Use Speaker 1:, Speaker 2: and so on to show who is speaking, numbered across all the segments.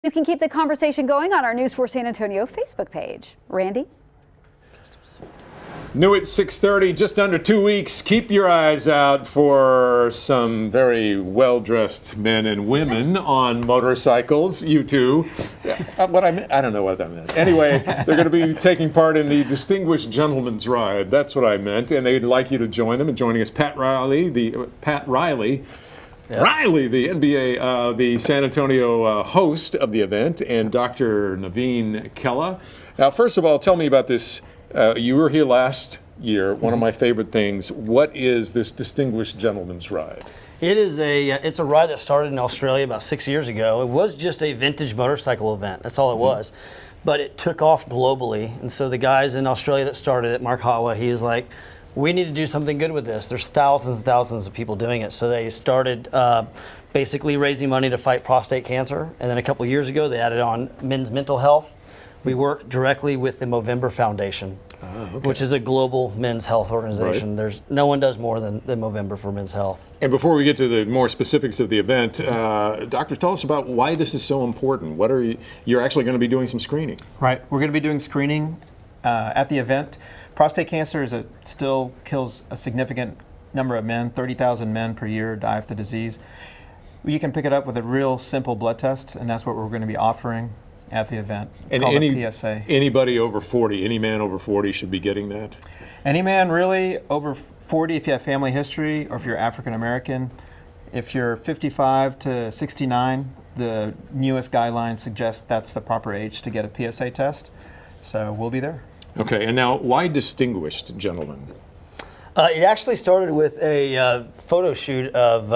Speaker 1: You can keep the conversation going on our News 4 San Antonio Facebook page. Randy?
Speaker 2: New at 6:30, just under 2 weeks. Keep your eyes out for some very well-dressed men and women on motorcycles. You two. I don't know what that meant. Anyway, they're going to be taking part in the Distinguished Gentleman's Ride. That's what I meant. And they'd like you to join them. And joining us, Pat Riley, the NBA, the San Antonio host of the event, and Dr. Naveen Kella. Now, first of all, tell me about this. You were here last year. One of my favorite things. What is this Distinguished Gentleman's Ride?
Speaker 3: It's a ride that started in Australia about 6 years ago. It was just a vintage motorcycle event. That's all it was. But it took off globally. And so the guys in Australia that started it, Mark Hawa, he is like, we need to do something good with this. There's thousands and thousands of people doing it. So they started basically raising money to fight prostate cancer. And then a couple years ago, they added on men's mental health. We work directly with the Movember Foundation, which is a global men's health organization.
Speaker 2: Right.
Speaker 3: No one does more than Movember for men's health.
Speaker 2: And before we get to the more specifics of the event, Doctor, tell us about why this is so important. You're actually going to be doing some screening.
Speaker 4: Right. We're going to be doing screening at the event. Prostate cancer still kills a significant number of men. 30,000 men per year die of the disease. You can pick it up with a real simple blood test, and that's what we're going to be offering at the event. It's called a PSA.
Speaker 2: Anybody over 40, any man over 40 should be getting that?
Speaker 4: Any man really over 40 if you have family history or if you're African American. If you're 55 to 69, the newest guidelines suggest that's the proper age to get a PSA test. So we'll be there.
Speaker 2: Okay, and now why Distinguished Gentlemen?
Speaker 3: It actually started with a photo shoot of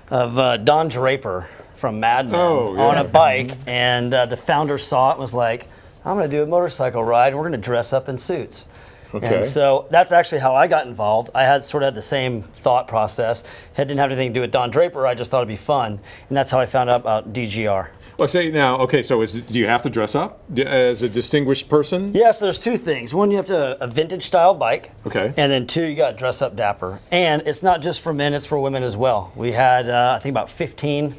Speaker 3: Don Draper from Mad Men on a bike, and the founder saw it and was like, I'm going to do a motorcycle ride, and we're going to dress up in suits.
Speaker 2: Okay.
Speaker 3: And so that's actually how I got involved. I had the same thought process. It didn't have anything to do with Don Draper. I just thought it'd be fun, and that's how I found out about DGR.
Speaker 2: Well, say now, okay, so do you have to dress up as a distinguished person?
Speaker 3: Yes, there's two things. One, you have a vintage style bike.
Speaker 2: Okay.
Speaker 3: And then two, you got to dress up dapper. And it's not just for men, it's for women as well. We had, I think, about 15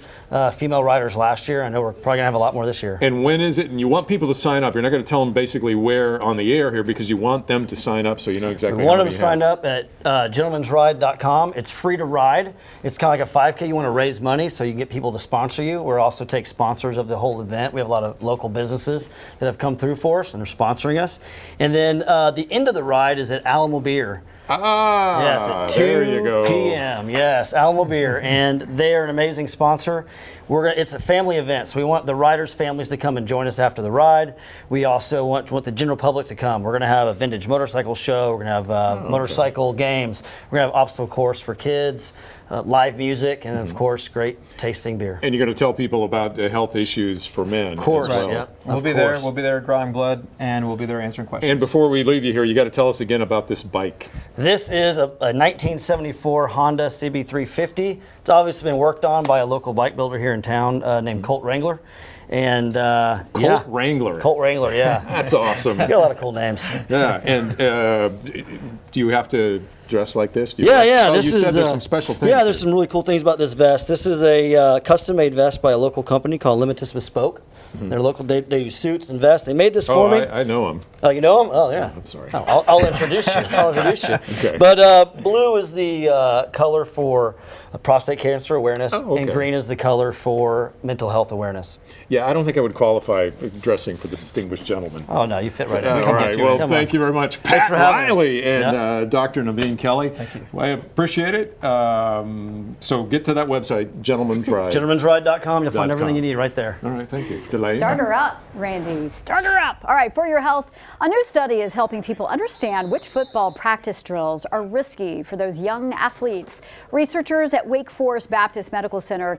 Speaker 3: female riders last year. I know we're probably going to have a lot more this year.
Speaker 2: And when is it? And you want people to sign up. You're not going to tell them basically where on the air here because you want them to sign up so you know exactly
Speaker 3: We want them to sign up at gentlemansride.com. It's free to ride. It's kind of like a 5K. You want to raise money so you can get people to sponsor you. We're also take sponsors of the whole event. We have a lot of local businesses that have come through for us and they're sponsoring us. And then the end of the ride is at Alamo Beer. Yes, at 2 p.m. Yes, Alamo Beer, and they are an amazing sponsor. It's a family event, so we want the riders' families to come and join us after the ride. We also want the general public to come. We're going to have a vintage motorcycle show. We're going to have motorcycle games. We're going to have obstacle course for kids, live music, and of course, great tasting beer.
Speaker 2: And you're going to tell people about the health issues for men.
Speaker 3: Of course,
Speaker 2: as well.
Speaker 3: yeah.
Speaker 4: We'll be there. We'll be there drawing blood, and we'll be there answering questions.
Speaker 2: And before we leave you here, you got to tell us again about this bike.
Speaker 3: This is a 1974 Honda CB350. It's obviously been worked on by a local bike builder here in town named Colt Wrangler. And
Speaker 2: Colt Wrangler.
Speaker 3: Colt Wrangler, yeah.
Speaker 2: That's awesome.
Speaker 3: You got a lot of cool names.
Speaker 2: Yeah, and do you have to dress like this?
Speaker 3: Yeah.
Speaker 2: You said there's some special things.
Speaker 3: Yeah, there's some really cool things about this vest. This is a custom-made vest by a local company called Limitus Bespoke. They're local. They do suits and vests. They made this for me.
Speaker 2: I know them.
Speaker 3: Oh, you know them? Oh, yeah.
Speaker 2: I'm sorry.
Speaker 3: I'll introduce you.
Speaker 2: Okay.
Speaker 3: But blue is the color for prostate cancer awareness, and green is the color for mental health awareness.
Speaker 2: Yeah, I don't think I would qualify dressing for the Distinguished Gentleman.
Speaker 3: Oh, no, you fit right in.
Speaker 2: All right. Well, thank you very much, Pat Riley and Dr. Naveen Kelly.
Speaker 4: Thank you.
Speaker 2: I appreciate it. So get to that website, Gentleman's Ride.
Speaker 3: Gentlemansride.com. You'll find everything you need right there.
Speaker 2: All right, thank you. Delay.
Speaker 1: Start her up, Randy. Start her up. All right, for your health, a new study is helping people understand which football practice drills are risky for those young athletes. Researchers at Wake Forest Baptist Medical Center